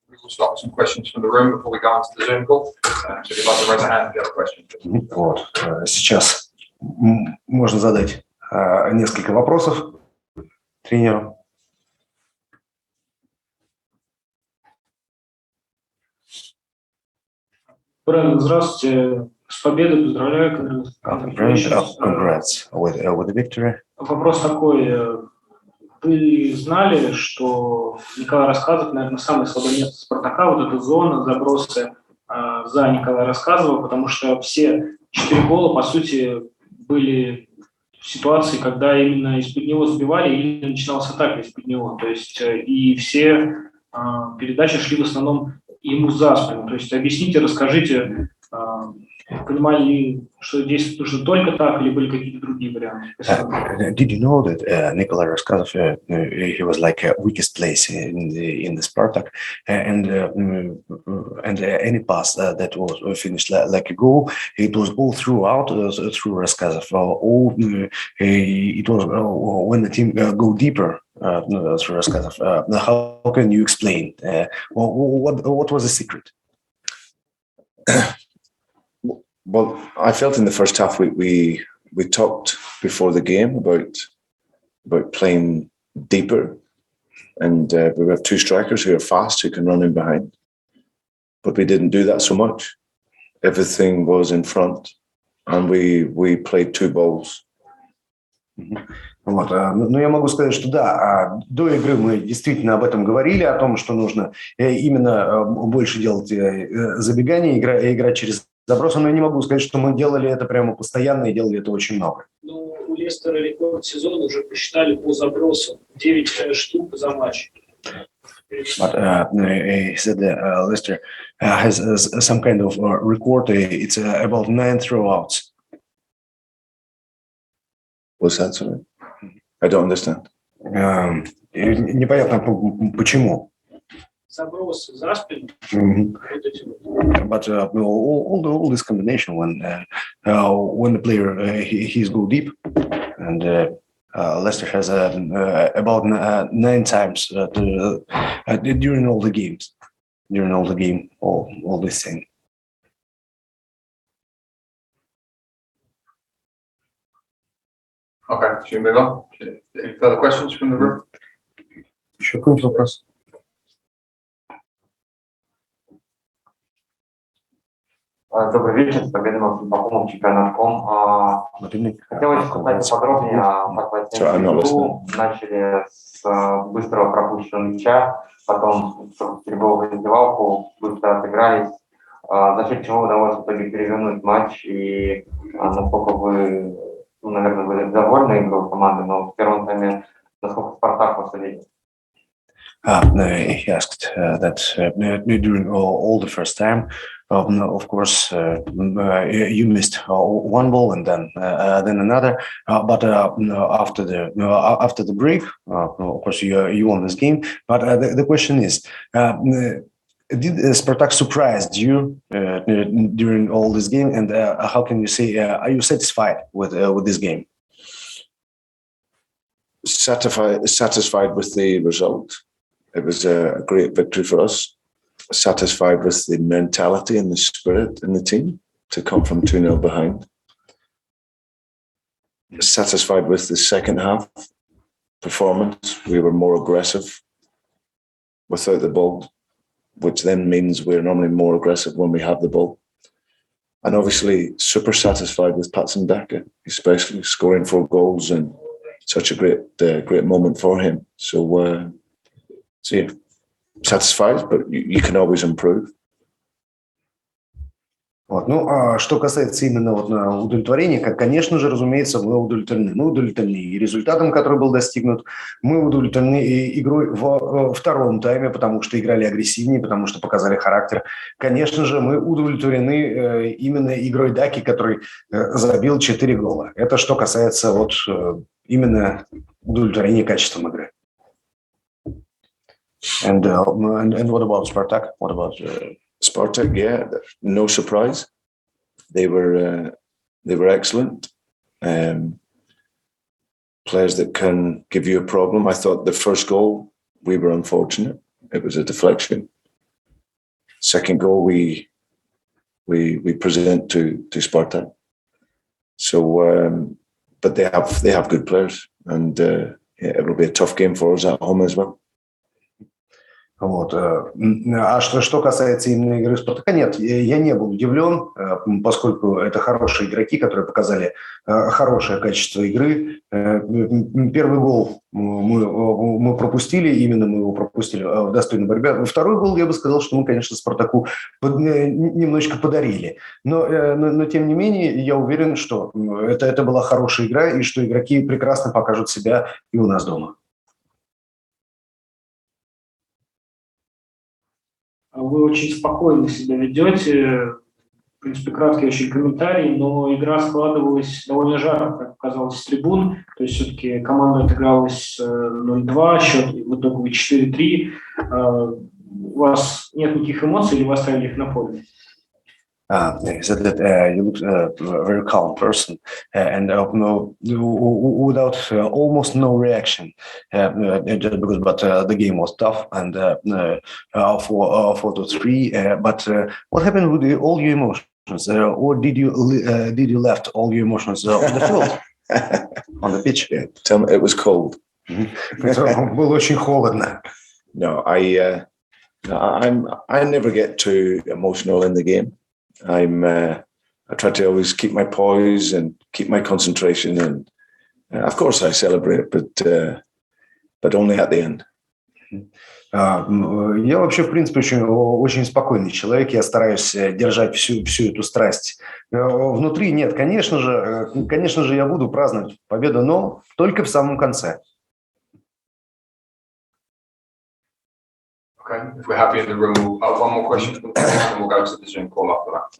We will start with some questions from the room before we go on to the Zoom call. So if you'd like to raise a hand if you have a question. Вот. Сейчас можно задать несколько вопросов тренеру. Здравствуйте. С победой поздравляю. Congrats with the victory. Вопрос такой. Вы знали, что Николай Рассказов, наверное, самое слабое место Спартака, вот эта зона, забросы за Николая Рассказова, потому что все 4 гола, по сути, были в ситуации, когда именно из-под него сбивали или начиналась атака из-под него. То есть и все передачи шли в основном ему за спину. То есть объясните, расскажите, понимали ли, что здесь нужно только так, или были какие-то другие варианты? Did you know that Nikolai Raskazov, he was like a weakest place in the Spartak, and any pass that was finished like a goal, it was all throughout through Raskazov. It was when the team go deeper through Raskazov. How can you explain? What was the secret? Well, I felt in the first half we talked before the game about playing deeper, and we have 2 strikers who are fast, who can run in behind. But we didn't do that so much. Everything was in front, and we played 2 balls. Вот. Но я могу сказать, что да, до игры мы действительно об этом говорили, о том, что нужно именно больше делать забегания, играть через забросы, но я не могу сказать, что мы делали это прямо постоянно и делали это очень много. Ну, у Лестера рекорд сезона уже посчитали по забросам 9 штук за матч. But he said that Leicester has some kind of record. It's about 9 throwouts. What's that, sorry? I don't understand. Непонятно почему. Забросы за спину. But all this combination when the player he's go deep, and Leicester has about 9 times during all the games, all this thing. Okay, should we move on? Any further questions from the room? Еще какой-нибудь вопрос? Добрый вечер, с победой над Спартаком, чемпионатком. Хотелось узнать подробнее о игру. Начали с быстрого пропущенного мяча, потом в перебовую раздевалку, быстро отыгрались. За счет чего удалось в итоге перевернуть матч, и насколько вы, наверное, были довольны игрой команды, но в первом тайме насколько Спартак вас увидел? He asked that during all the first time, of course, you missed one ball and then another. But after the break, of course, you won this game. But the question is, did Spartak surprised you during all this game? And how can you say, are you satisfied with this game? Satisfied with the result. It was a great victory for us. Satisfied with the mentality and the spirit in the team to come from 2-0 behind. Satisfied with the second half performance. We were more aggressive without the ball, which then means we're normally more aggressive when we have the ball. And obviously super satisfied with Patson Daka, especially scoring 4 goals and such a great moment for him. So yeah, satisfied, but you can always improve. Вот. Ну, что касается именно удовлетворения, конечно же, разумеется, мы удовлетворены. Мы удовлетворены и результатом, который был достигнут. Мы удовлетворены и игрой во втором тайме, потому что играли агрессивнее, потому что показали характер. Конечно же, мы удовлетворены именно игрой Даки, который забил 4 гола. Это что касается именно удовлетворения качеством игры. And what about Spartak? What about Spartak? Yeah, no surprise. They were excellent. Players that can give you a problem. I thought the first goal we were unfortunate. It was a deflection. Second goal, we present to Spartak. So, but they have good players, and it will be a tough game for us at home as well. Вот. А что касается именно игры Спартака, нет, я не был удивлен, поскольку это хорошие игроки, которые показали хорошее качество игры. Первый гол мы пропустили, именно мы его пропустили в достойной борьбе. Второй гол, я бы сказал, что мы, конечно, Спартаку немножечко подарили. Но тем не менее, я уверен, что это была хорошая игра, и что игроки прекрасно покажут себя и у нас дома. Вы очень спокойно себя ведете. В принципе, краткий очень комментарий, но игра складывалась довольно жарко, как показалось, с трибун. То есть все-таки команда отыгралась 0-2, счет в итоге 4-3. У вас нет никаких эмоций или вы оставили их на поле? He said that you look a very calm person and without almost no reaction, just because. But the game was tough and 4-3. But what happened with all your emotions, or did you left all your emotions on the field, on the pitch? Yeah, tell me, it was cold. Было очень холодно. No, I never get too emotional in the game. I try to always keep my poise and keep my concentration, and of course I celebrate, but only at the end. Я вообще, в принципе, очень спокойный человек. Я стараюсь держать всю эту страсть внутри. Нет, конечно же, я буду праздновать победу, но только в самом конце. Okay, if we're happy in the room, we'll have one more question from the room and we'll go to the Zoom call after that.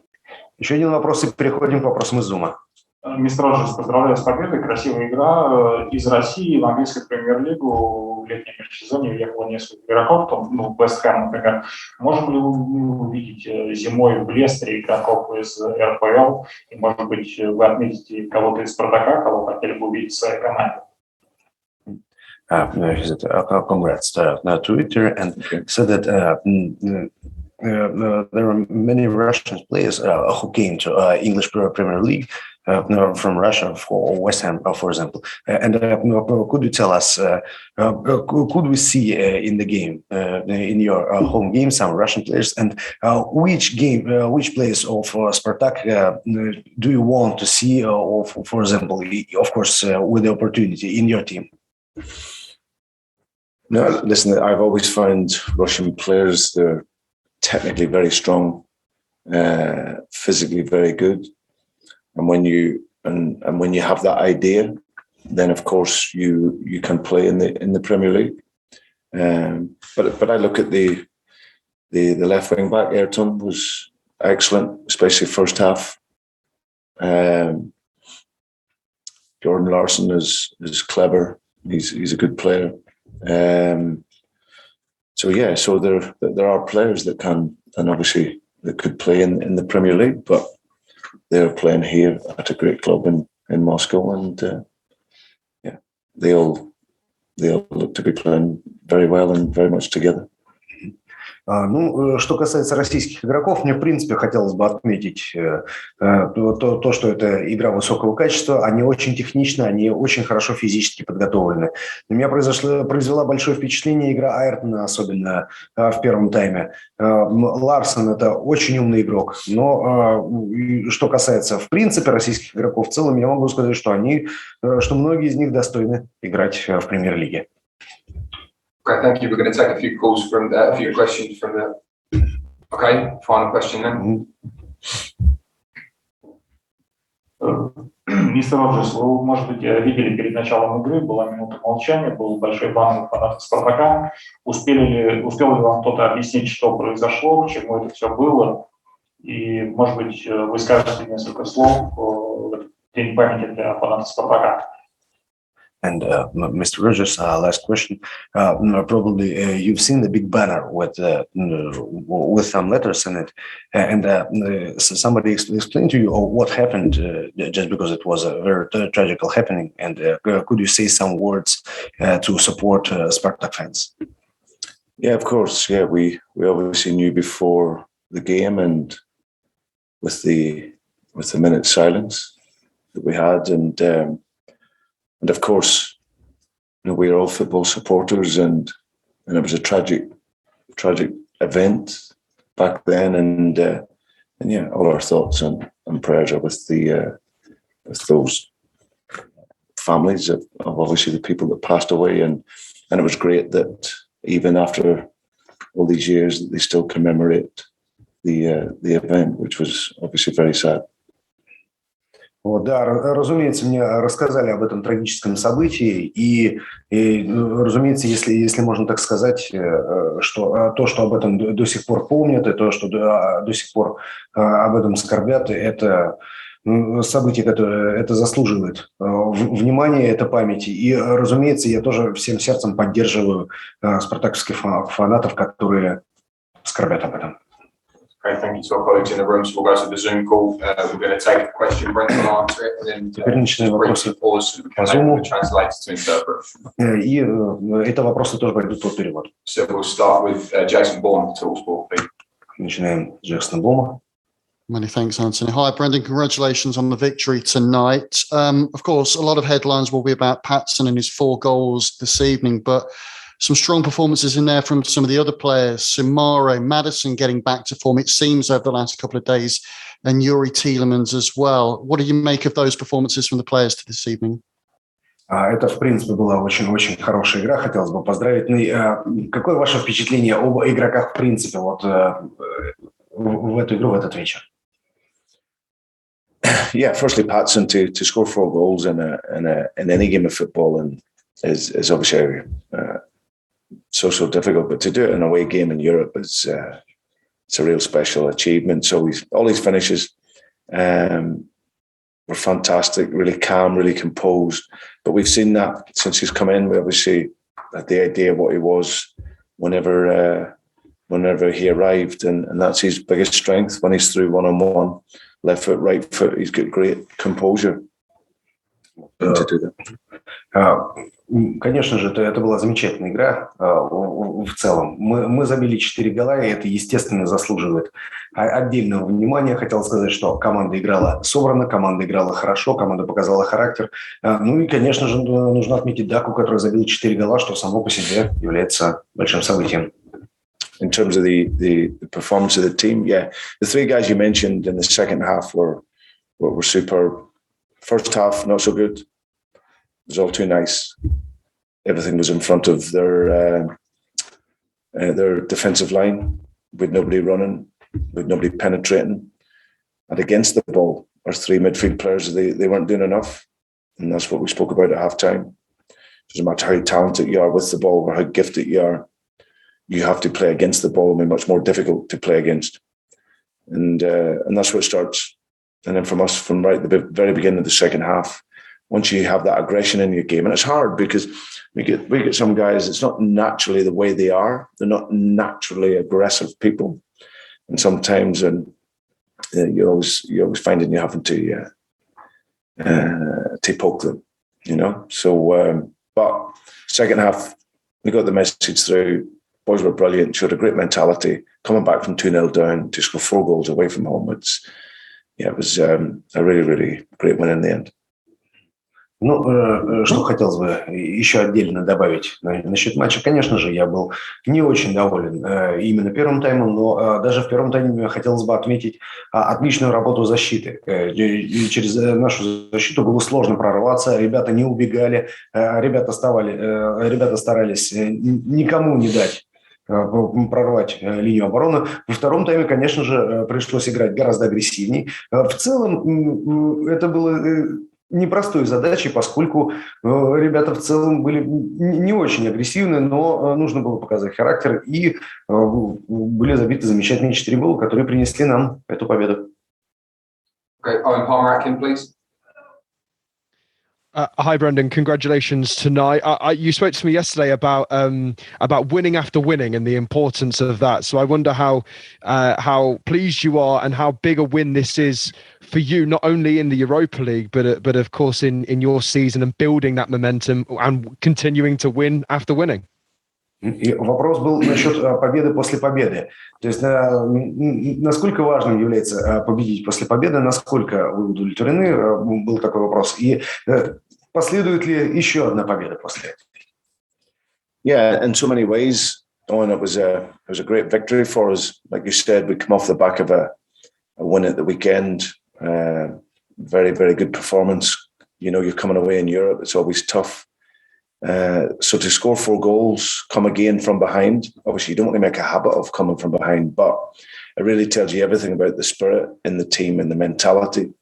Еще один вопрос, и переходим к вопросам из Зума. Мистер Роджерс, поздравляю с победой. Красивая игра. Из России в английскую премьер-лигу в летнем межсезонье уехало несколько игроков, в Вест Хэм, например. Можем ли мы увидеть зимой в Лестере игроков из РПЛ? И, может быть, вы отметите кого-то из Спартака, кого хотели бы увидеть в своей команде? He said, congrats to Twitter, and said that there are many Russian players who came to English Premier League from Russia for West Ham, for example. And could you tell us, could we see in the game, in your home game, some Russian players? And which players of Spartak do you want to see, or for example, of course, with the opportunity in your team? No, listen, I've always found Russian players, they're technically very strong, physically very good. And when you have that idea, then of course you can play in the Premier League. But I look at the left wing back, Ayrton was excellent, especially first half. Jordan Larsson is clever. He's a good player. So there are players that can, and obviously that could play in the Premier League, but they're playing here at a great club in Moscow, and they all look to be playing very well and very much together. Что касается российских игроков, мне, в принципе, хотелось бы отметить то, что это игра высокого качества, они очень техничны, они очень хорошо физически подготовлены. На меня произвела большое впечатление игра Айртона, особенно в первом тайме. Ларсон – это очень умный игрок, но что касается, в принципе, российских игроков в целом, я могу сказать, что многие из них достойны играть в премьер-лиге. Okay, thank you. We're going to take a few calls from a few questions from the. Okay, final question then. Мистер Роджерс, вы, может быть, видели перед началом игры, была минута молчания, был большой бан фанатов Спартака. Успел ли вам кто-то объяснить, что произошло, к чему это все было? И, может быть, вы скажете несколько слов в день памяти для фанатов Спартака? And Mr. Rodgers, last question. Probably you've seen the big banner with some letters in it, and somebody explained to you what happened, just because it was a very tragical happening. And could you say some words to support Spartak fans? Yeah, of course. Yeah, we obviously knew before the game, and with the minute silence that we had, and of course, we're all football supporters, and it was a tragic event back then, and yeah, all our thoughts and prayers are with those families of obviously the people that passed away, and it was great that even after all these years that they still commemorate the event, which was obviously very sad. Вот, да, разумеется, мне рассказали об этом трагическом событии, и разумеется, если можно так сказать, что то, что об этом до сих пор помнят, и то, что до сих пор об этом скорбят, это событие, которое это заслуживает внимания, это памяти. И, разумеется, я тоже всем сердцем поддерживаю спартаковских фанатов, которые скорбят об этом. Okay, thank you to our colleagues in the room. So we'll go to the Zoom call. We're going to take a question, Brent will answer it, and then Теперь начинаем вопросы pause so we can enable the translator to interpret. И это вопросы тоже пойдут под перевод. So we'll start with Jason Bourne for Talksport, please. Начинаем с Джексона Бома. Many thanks, Anthony. Hi, Brendan. Congratulations on the victory tonight. Of course, a lot of headlines will be about Patson and his 4 goals this evening, but some strong performances in there from some of the other players. Simare, Maddison getting back to form, it seems, over the last couple of days, and Yuri Tielemans as well. What do you make of those performances from the players this evening? Это, в принципе, была очень-очень хорошая игра, хотелось бы поздравить. Какое ваше впечатление об игроках, в принципе, вот в эту игру, в этот вечер? Yeah, firstly, Patson to score 4 goals in any game of football and is obviously so difficult, but to do it in an away game in Europe is it's a real special achievement. So all his finishes were fantastic, really calm, really composed. But we've seen that since he's come in. We obviously had the idea of what he was whenever he arrived, and that's his biggest strength when he's through one-on-one, left foot, right foot. He's got great composure to do that. Конечно же, это была замечательная игра в целом. Мы забили 4 гола, и это, естественно, заслуживает отдельного внимания. Хотел сказать, что команда играла собрано, команда играла хорошо, команда показала характер. Ну и, конечно же, нужно отметить Даку, который забил 4 гола, что само по себе является большим событием. In terms of the performance of the team, yeah, the 3 guys you mentioned in the second half were superb. First half, not so good. It was all too nice. Everything was in front of their defensive line, with nobody running, with nobody penetrating. And against the ball, our 3 midfield players, they weren't doing enough. And that's what we spoke about at halftime. Doesn't matter how talented you are with the ball or how gifted you are, you have to play against the ball and be much more difficult to play against. And that's where it starts. And then from us, from right at the very beginning of the second half, once you have that aggression in your game, and it's hard because we get some guys, it's not naturally the way they are. They're not naturally aggressive people. And sometimes you're always finding you're having to poke them, you know. So, but second half, we got the message through. Boys were brilliant, showed a great mentality. Coming back from 2-0 down to score 4 goals away from home, it was a really, really great win in the end. Ну, что хотелось бы еще отдельно добавить насчет матча. Конечно же, я был не очень доволен именно первым таймом, но даже в первом тайме хотелось бы отметить отличную работу защиты. Через нашу защиту было сложно прорваться, ребята не убегали, ребята старались никому не дать прорвать линию обороны. Во втором тайме, конечно же, пришлось играть гораздо агрессивней. В целом, это было непростой задачей, поскольку ребята в целом были не очень агрессивны, но нужно было показать характер, и были забиты замечательные 4 гола, которые принесли нам эту победу. Okay, Owen Palmer-Atkin, please. Hi, Brendan. Congratulations tonight. You spoke to me yesterday about winning after winning and the importance of that. So I wonder how pleased you are and how big a win this is for you, not only in the Europa League, but of course in your season and building that momentum and continuing to win after winning. И вопрос был насчет победы после победы. То есть насколько важным является победить после победы, насколько вы удовлетворены, был такой вопрос. И последует ли еще одна победа после этого? Yeah, in so many ways, Owen, it was a great victory for us. Like you said, we come off the back of a win at the weekend. Very, very good performance. You know, you're coming away in Europe. It's always tough. So to score 4 goals, come again from behind. Obviously, you don't want to make a habit of coming from behind, but it really tells you everything about the spirit in the team and the mentality,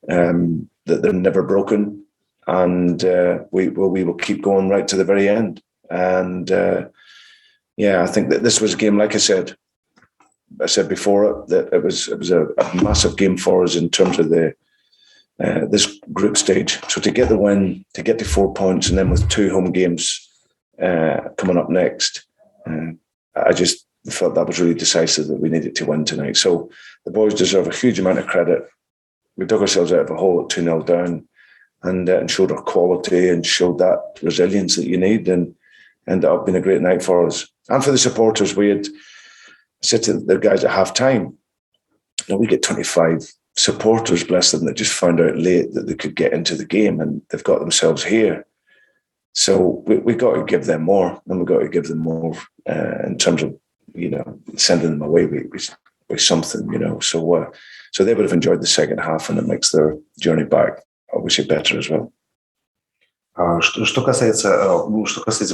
that they're never broken. And we will keep going right to the very end. And I think that this was a game, like I said before, that it was a massive game for us in terms of this group stage. So to get the win, to get to 4 points, and then with 2 home games coming up next, I just felt that was really decisive that we needed to win tonight. So the boys deserve a huge amount of credit. We dug ourselves out of a hole at 2-0 down, and showed our quality and showed that resilience that you need, and ended up being a great night for us. And for the supporters, we had said to the guys at half-time, we get 25 supporters, bless them, that just found out late that they could get into the game, and they've got themselves here. So we got to give them more, and we got to give them more in terms of, sending them away with something, So they would have enjoyed the second half, and it makes their journey back obviously better as well. Что касается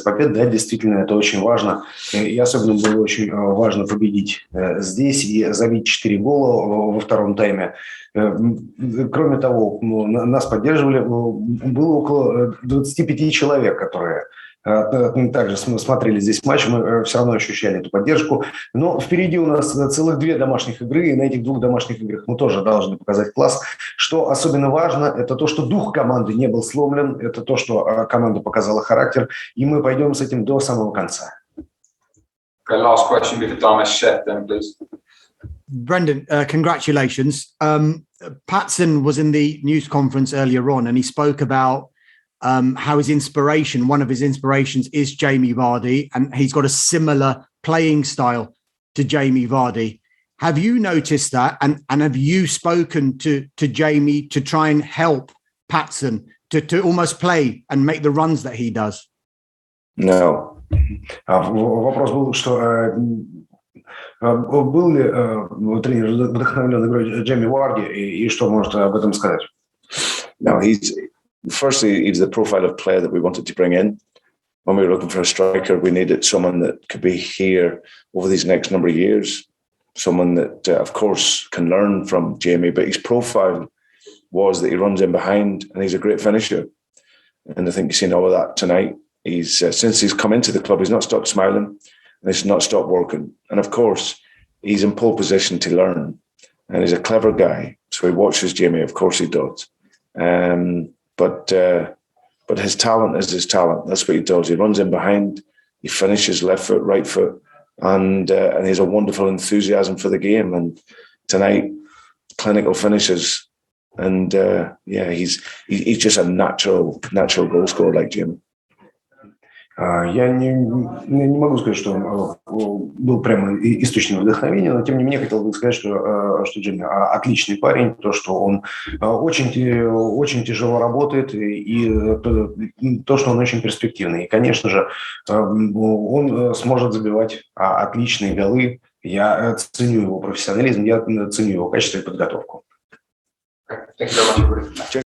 побед, да, действительно, это очень важно. И особенно было очень важно победить здесь и забить 4 гола во втором тайме. Кроме того, нас поддерживали, было около 25 человек, которые также смотрели здесь матч, мы все равно ощущали эту поддержку. Но впереди у нас целых 2 домашних игры, и на этих 2 домашних играх мы тоже должны показать класс. Что особенно важно, это то, что дух команды не был сломлен, это то, что команда показала характер, и мы пойдем с этим до самого конца. Okay, last question with the Dharmesh Sheth then, please. Brendan, congratulations. Patson was in the news conference earlier on, and he spoke about how one of his inspirations is Jamie Vardy, and he's got a similar playing style to Jamie Vardy. Have you noticed that? And have you spoken to Jamie to try and help Patson to almost play and make the runs that he does? No. Вопрос был, что был ли тренер вдохновлен игрой Джейми Варди, и что может об этом сказать? No, Firstly, he's the profile of player that we wanted to bring in. When we were looking for a striker, we needed someone that could be here over these next number of years. Someone that, of course, can learn from Jamie, but his profile was that he runs in behind and he's a great finisher. And I think you've seen all of that tonight. He's since he's come into the club, he's not stopped smiling and he's not stopped working. And of course, he's in pole position to learn. And he's a clever guy. So he watches Jamie, of course he does. But his talent is his talent. That's what he does. He runs in behind, he finishes left foot, right foot, and he has a wonderful enthusiasm for the game. And tonight, clinical finishes, and he's just a natural goal scorer like Jamie. Я не могу сказать, что он был прямо источником вдохновения, но тем не менее хотел бы сказать, что Джимми отличный парень, то, что он очень тяжело работает, и то, что он очень перспективный. И, конечно же, он сможет забивать отличные голы. Я ценю его профессионализм, я ценю его качество и подготовку. Thank you very much.